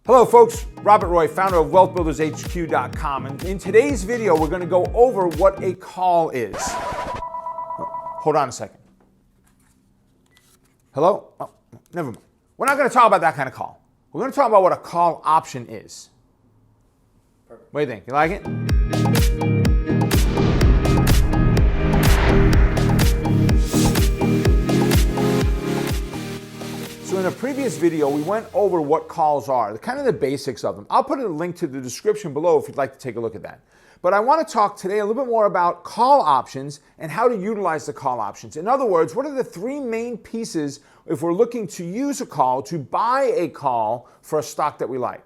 Hello folks, Robert Roy, founder of wealthbuildershq.com, and in today's video we're going to go over what a call is. Hold on a second. Hello? Oh, never mind. We're not going to talk about that kind of call. We're going to talk about what a call option is. Perfect. What do you think? You like it? So in a previous video, we went over what calls are, the basics of them. I'll put a link to the description below if you'd like to take a look at that. But I want to talk today a little bit more about call options and how to utilize the call options. In other words, what are the three main pieces if we're looking to use a call, to buy a call for a stock that we like?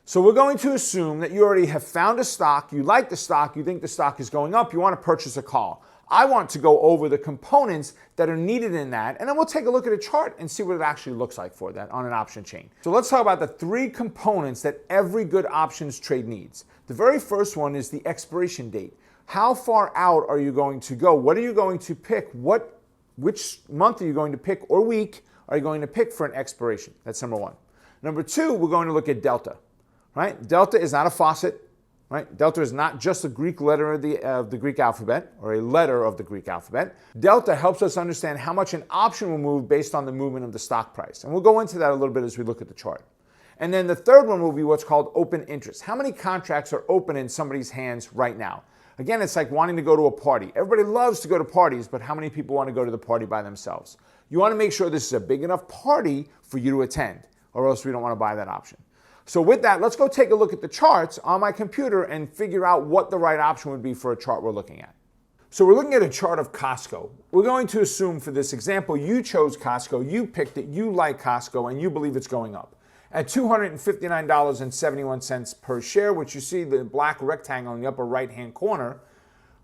So we're going to assume that you already have found a stock, you like the stock, you think the stock is going up, you want to purchase a call. I want to go over the components that are needed in that, and then we'll take a look at a chart and see what it actually looks like for that on an option chain. So let's talk about the three components that every good options trade needs. The very first one is the expiration date. How far out are you going to go? What are you going to pick? Which month are you going to pick or week are you going to pick for an expiration? That's number one. Number two, we're going to look at delta, right? Delta is not a faucet. Right? Delta is not just a Greek letter of the Greek alphabet or a letter of the Greek alphabet. Delta helps us understand how much an option will move based on the movement of the stock price. And we'll go into that a little bit as we look at the chart. And then the third one will be what's called open interest. How many contracts are open in somebody's hands right now? Again, it's like wanting to go to a party. Everybody loves to go to parties, but how many people want to go to the party by themselves? You want to make sure this is a big enough party for you to attend, or else we don't want to buy that option. So with that, let's go take a look at the charts on my computer and figure out what the right option would be for a chart we're looking at. So we're looking at a chart of Costco. We're going to assume for this example, you chose Costco, you picked it, you like Costco, and you believe it's going up. At $259.71 per share, which you see the black rectangle in the upper right-hand corner,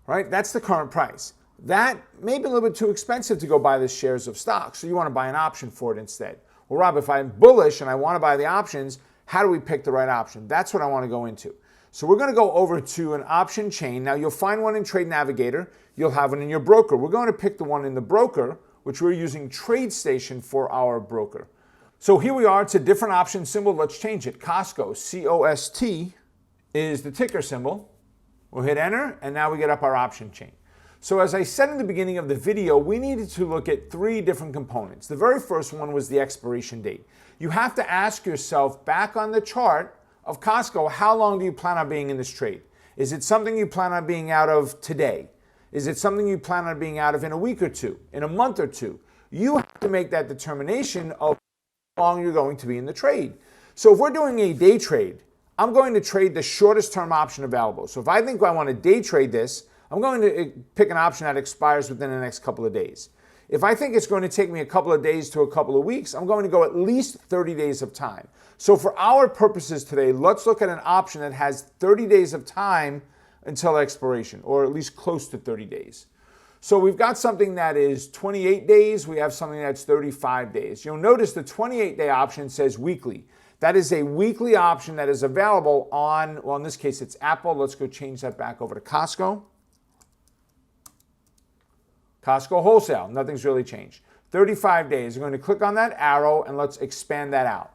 right? That's the current price. That may be a little bit too expensive to go buy the shares of stock, so you want to buy an option for it instead. Well, Rob, if I'm bullish and I want to buy the options, how do we pick the right option? That's what I want to go into. So we're going to go over to an option chain. Now you'll find one in Trade Navigator. You'll have one in your broker. We're going to pick the one in the broker, which we're using TradeStation for our broker. So here we are. It's a different option symbol. Let's change it. Costco, C-O-S-T is the ticker symbol. We'll hit enter, and now we get up our option chain. So as I said in the beginning of the video, we needed to look at three different components. The very first one was the expiration date. You have to ask yourself back on the chart of Costco, how long do you plan on being in this trade? Is it something you plan on being out of today? Is it something you plan on being out of in a week or two, in a month or two? You have to make that determination of how long you're going to be in the trade. So if we're doing a day trade, I'm going to trade the shortest term option available. So if I think I want to day trade this, I'm going to pick an option that expires within the next couple of days. If I think it's going to take me a couple of days to a couple of weeks, I'm going to go at least 30 days of time. So for our purposes today, let's look at an option that has 30 days of time until expiration, or at least close to 30 days. So we've got something that is 28 days. We have something that's 35 days. You'll notice the 28-day option says weekly. That is a weekly option that is available on, well, in this case, it's Apple. Let's go change that back over to Costco. Costco wholesale, nothing's really changed. 35 days, we're going to click on that arrow and let's expand that out.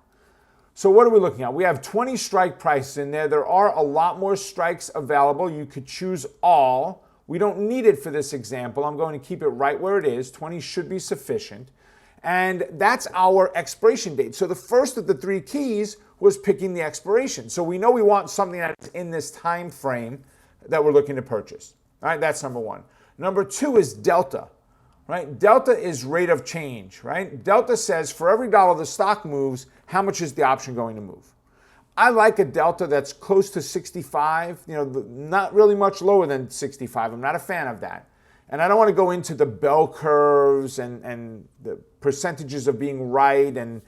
So what are we looking at? We have 20 strike prices in there. There are a lot more strikes available. You could choose all. We don't need it for this example. I'm going to keep it right where it is. 20 should be sufficient. And that's our expiration date. So the first of the three keys was picking the expiration. So we know we want something that's in this time frame that we're looking to purchase. All right, that's number one. Number two is delta, right? Delta is rate of change, right? Delta says for every dollar the stock moves, how much is the option going to move? I like a delta that's close to 65, not really much lower than 65. I'm not a fan of that. And I don't want to go into the bell curves and the percentages of being right and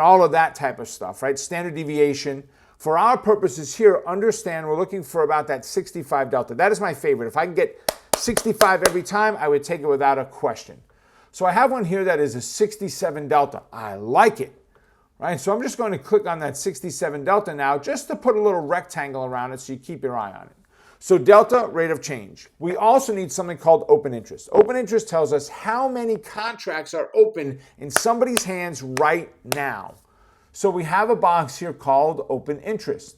all of that type of stuff, right? Standard deviation. For our purposes here, understand we're looking for about that 65 delta. That is my favorite. If I can get 65 every time, I would take it without a question. So I have one here that is a 67 delta. I like it, right? So I'm just going to click on that 67 delta now just to put a little rectangle around it so you keep your eye on it. So delta, rate of change. We also need something called open interest. Open interest tells us how many contracts are open in somebody's hands right now. So we have a box here called open interest.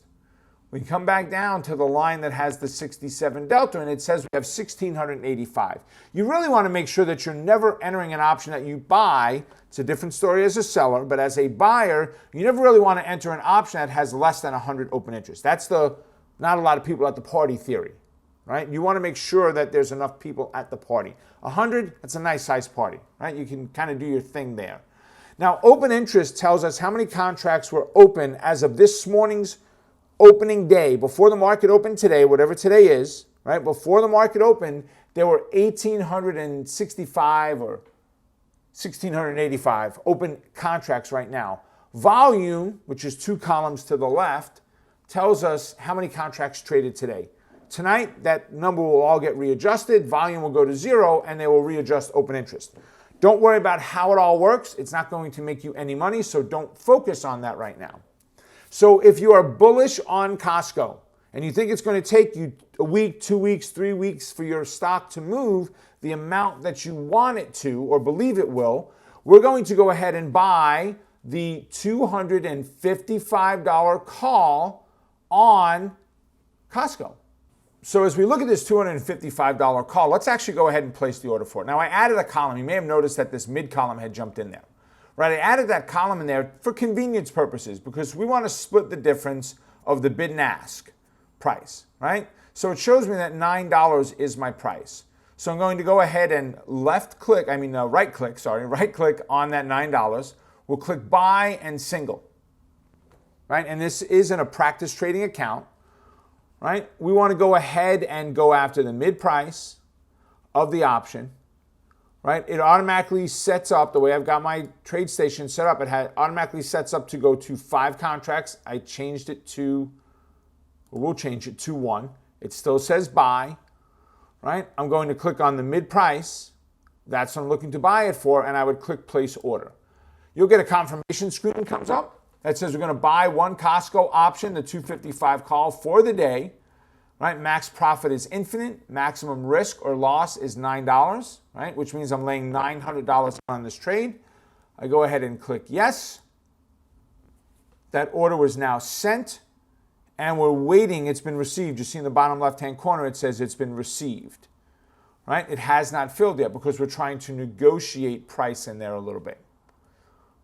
We come back down to the line that has the 67 delta, and it says we have 1,685. You really want to make sure that you're never entering an option that you buy. It's a different story as a seller, but as a buyer, you never really want to enter an option that has less than 100 open interest. That's the not a lot of people at the party theory, right? You want to make sure that there's enough people at the party. 100, that's a nice size party, right? You can kind of do your thing there. Now, open interest tells us how many contracts were open as of this morning's opening day. Before the market opened today, whatever today is, right? Before the market opened, there were 1,865 or 1,685 open contracts right now. Volume, which is 2 columns to the left, tells us how many contracts traded today. Tonight, that number will all get readjusted, volume will go to 0, and they will readjust open interest. Don't worry about how it all works. It's not going to make you any money, so don't focus on that right now. So if you are bullish on Costco and you think it's going to take you a week, 2 weeks, 3 weeks for your stock to move the amount that you want it to or believe it will, we're going to go ahead and buy the $255 call on Costco. So as we look at this $255 call, let's actually go ahead and place the order for it. Now I added a column. You may have noticed that this mid column had jumped in there. Right, I added that column in there for convenience purposes because we want to split the difference of the bid and ask price, right? So it shows me that $9 is my price. So I'm going to go ahead and right click on that $9. We'll click buy and single, right? And this isn't a practice trading account, right? We want to go ahead and go after the mid price of the option. Right? It automatically sets up, the way I've got my trade station set up, it automatically sets up to go to 5 contracts. I changed it to, or we'll change it to 1. It still says buy, right? I'm going to click on the mid price. That's what I'm looking to buy it for, and I would click place order. You'll get a confirmation screen comes up that says we're going to buy 1 Costco option, the 255 call for the day. Right, max profit is infinite. Maximum risk or loss is $9, right? Which means I'm laying $900 on this trade. I go ahead and click yes. That order was now sent, and we're waiting. It's been received. You see in the bottom left-hand corner, it says it's been received, right? It has not filled yet because we're trying to negotiate price in there a little bit,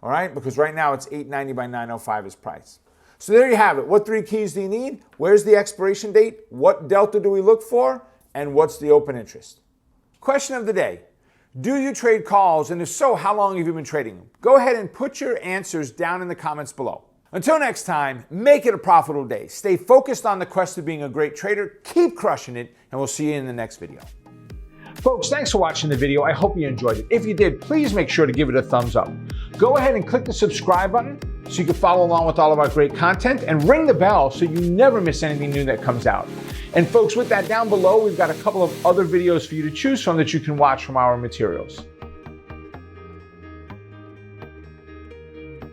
all right? Because right now it's $890 by $905 is price. So there you have it. What 3 keys do you need? Where's the expiration date? What delta do we look for? And what's the open interest? Question of the day. Do you trade calls? And if so, how long have you been trading them? Go ahead and put your answers down in the comments below. Until next time, make it a profitable day. Stay focused on the quest of being a great trader. Keep crushing it, and we'll see you in the next video. Folks, thanks for watching the video. I hope you enjoyed it. If you did, please make sure to give it a thumbs up. Go ahead and click the subscribe button so you can follow along with all of our great content, and ring the bell so you never miss anything new that comes out. And folks, with that down below, we've got a couple of other videos for you to choose from that you can watch from our materials.